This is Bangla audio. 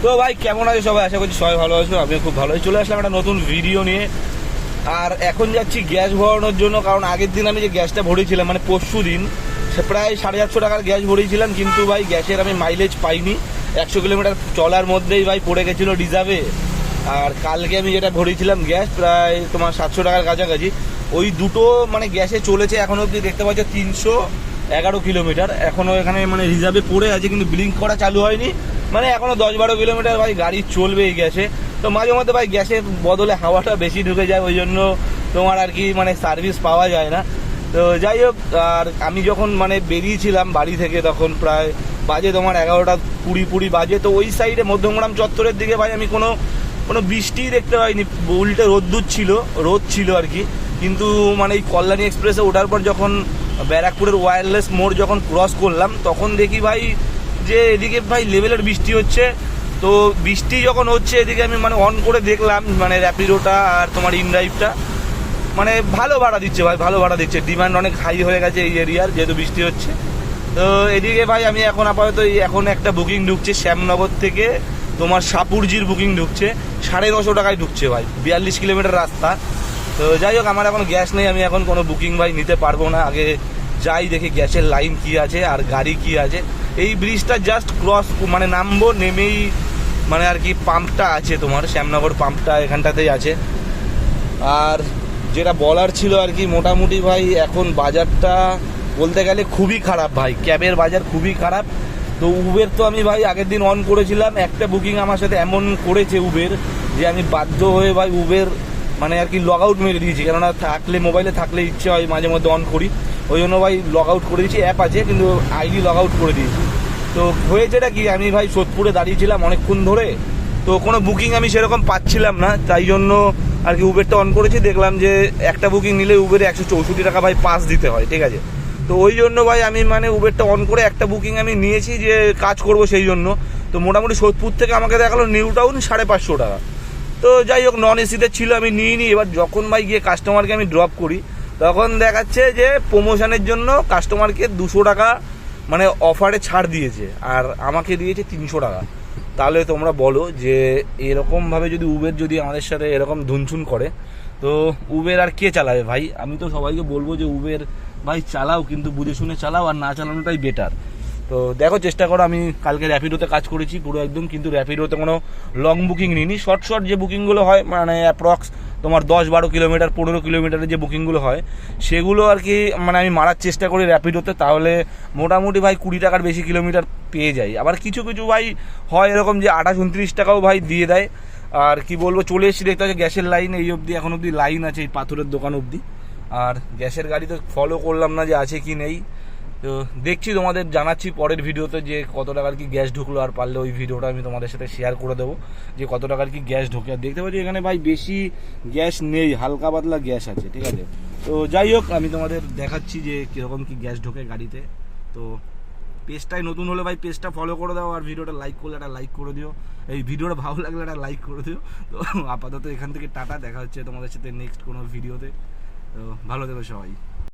তো ভাই কেমন আছে সবাই? আশা করছি সবাই ভালো আছো, আমিও খুব ভালো আছি। চলে আসলাম একটা নতুন ভিডিও নিয়ে। আর এখন যাচ্ছি গ্যাস ভরানোর জন্য, কারণ আগের দিন আমি যে গ্যাসটা ভরেছিলাম মানে পরশু দিন, সে প্রায় 750 টাকার গ্যাস ভরেছিলাম, কিন্তু ভাই গ্যাসের আমি মাইলেজ পাইনি। 100 কিলোমিটার চলার মধ্যেই ভাই পড়ে গেছিলো রিজার্ভে। আর কালকে আমি যেটা ভরেছিলাম গ্যাস প্রায় তোমার 700 টাকার কাছাকাছি, ওই দুটো মানে গ্যাসে চলেছে এখনো অবধি দেখতে পাচ্ছ 311 কিলোমিটার। এখনও এখানে মানে রিজার্ভে পড়ে আছে, কিন্তু ব্লিঙ্ক করা চালু হয়নি। মানে এখনও 10-12 কিলোমিটার ভাই গাড়ি চলবে এই গ্যাসে। তো মাঝে মধ্যে ভাই গ্যাসের বদলে হাওয়াটা বেশি ঢুকে যায়, ওই জন্য তোমার আর কি মানে সার্ভিস পাওয়া যায় না। তো যাই হোক, আর আমি যখন মানে বেরিয়েছিলাম বাড়ি থেকে তখন প্রায় বাজে তোমার 11টা 20 বাজে। তো ওই সাইডে মধ্যমগ্রাম চত্বরের দিকে ভাই আমি কোনো বৃষ্টিই দেখতে পাইনি, উল্টে রোদ ছিল আর কি। কিন্তু মানে এই কল্যাণী এক্সপ্রেসে ওঠার পর যখন ব্যারাকপুরের ওয়্যারলেস মোড় যখন ক্রস করলাম, তখন দেখি ভাই যে এদিকে ভাই লেভেলের বৃষ্টি হচ্ছে। তো বৃষ্টি যখন হচ্ছে এদিকে আমি মানে অন করে দেখলাম মানে র্যাপিডোটা আর তোমার ইনড্রাইভটা মানে ভালো ভাড়া দিচ্ছে ভাই, ভালো ভাড়া দিচ্ছে। ডিমান্ড অনেক হাই হয়ে গেছে এই এরিয়ার, যেহেতু বৃষ্টি হচ্ছে। তো এদিকে ভাই আমি এখন আপাতত এখন একটা বুকিং ঢুকছে শ্যামনগর থেকে তোমার সাপুরজির বুকিং ঢুকছে, 950 টাকায় ঢুকছে ভাই, 42 কিলোমিটার রাস্তা। তো যাই হোক, আমার এখন গ্যাস নেই, আমি এখন কোনো বুকিং ভাই নিতে পারবো না। আগে যাই দেখি গ্যাসের লাইন কি আছে আর গাড়ি কি আছে। এই ব্রিজটা জাস্ট ক্রস মানে নামবো, নেমেই মানে আর কি পাম্পটা আছে তোমার শ্যামনগর পাম্পটা এখানটাতেই আছে। আর যেটা বলার ছিল আর কি, মোটামুটি ভাই এখন বাজারটা বলতে গেলে খুবই খারাপ ভাই, ক্যাবের বাজার খুবই খারাপ। তো উবের তো আমি ভাই আগের দিন অন করেছিলাম, একটা বুকিং আমার সাথে এমন করেছে উবের যে আমি বাধ্য হয়ে ভাই উবের মানে আর কি লগ আউট মেরে দিয়েছি। কেননা থাকলে মোবাইলে থাকলে ইচ্ছে হয় মাঝে মধ্যে অন করি, ওই জন্য ভাই লগ আউট করে দিয়েছি। অ্যাপ আছে কিন্তু আইডি লগ আউট করে দিয়েছি। তো হয়েছেটা কি, আমি ভাই সোদপুরে দাঁড়িয়েছিলাম অনেকক্ষণ ধরে, তো কোনো বুকিং আমি সেরকম পাচ্ছিলাম না, তাই জন্য আর কি উবেরটা অন করেছি। দেখলাম যে একটা বুকিং নিলে উবেরে 164 টাকা ভাই পাস দিতে হয়, ঠিক আছে। তো ওই জন্য ভাই আমি মানে উবেরটা অন করে একটা বুকিং আমি নিয়েছি যে কাজ করব সেই জন্য। তো মোটামুটি সোদপুর থেকে আমাকে দেখালো নিউ টাউন 550 টাকা। তো যাই হোক, নন এসিতে ছিল, আমি নিইনি। এবার যখন ভাই গিয়ে কাস্টমারকে আমি ড্রপ করি, তখন দেখাচ্ছে যে প্রমোশনের জন্য কাস্টমারকে 200 টাকা মানে অফারে ছাড় দিয়েছে, আর আমাকে দিয়েছে 300 টাকা। তাহলে তোমরা বলো যে এরকমভাবে যদি উবের যদি আমাদের সাথে এরকম ধুনছুন করে, তো উবের আর কে চালাবে ভাই? আমি তো সবাইকে বলবো যে উবের ভাই চালাও, কিন্তু বুঝে শুনে চালাও, আর না চালানোটাই বেটার। তো দেখো, চেষ্টা করো। আমি কালকে র্যাপিডোতে কাজ করেছি পুরো একদম, কিন্তু র্যাপিডোতে কোনো লং বুকিং নিইনি। শর্ট যে বুকিংগুলো হয় মানে অ্যাপ্রক্স তোমার 10-12 কিলোমিটার 15 কিলোমিটারের যে বুকিংগুলো হয়, সেগুলো আর কি মানে আমি মারার চেষ্টা করি র্যাপিডোতে। তাহলে মোটামুটি ভাই 20 টাকার বেশি কিলোমিটার পেয়ে যাই। আবার কিছু ভাই হয় এরকম যে 28-29 টাকাও ভাই দিয়ে দেয়। আর কি বলবো, চলে এসেছি দেখতে হচ্ছে গ্যাসের লাইন এই অবধি, এখন অবধি লাইন আছে এই পাথরের দোকান অবধি। আর গ্যাসের গাড়ি তো ফলো করলাম না যে আছে কি নেই। তো দেখছি, তোমাদের জানাচ্ছি পরের ভিডিওতে যে কত টাকার কি গ্যাস ঢুকলো। আর পারলে ওই ভিডিওটা আমি তোমাদের সাথে শেয়ার করে দেবো যে কত টাকার কি গ্যাস ঢোকে। আর দেখতে পাচ্ছি এখানে ভাই বেশি গ্যাস নেই, হালকা পাতলা গ্যাস আছে, ঠিক আছে। তো যাই হোক, আমি তোমাদের দেখাচ্ছি যে কীরকম কি গ্যাস ঢোকে গাড়িতে। তো পেজটায় নতুন হলে ভাই পেজটা ফলো করে দাও, আর ভিডিওটা লাইক করলে একটা লাইক করে দিও। এই ভিডিওটা ভালো লাগলে একটা লাইক করে দিও। তো আপাতত এখান থেকে টাটা, দেখা হচ্ছে তোমাদের সাথে নেক্সট কোনো ভিডিওতে। তো ভালো থেকো সবাই।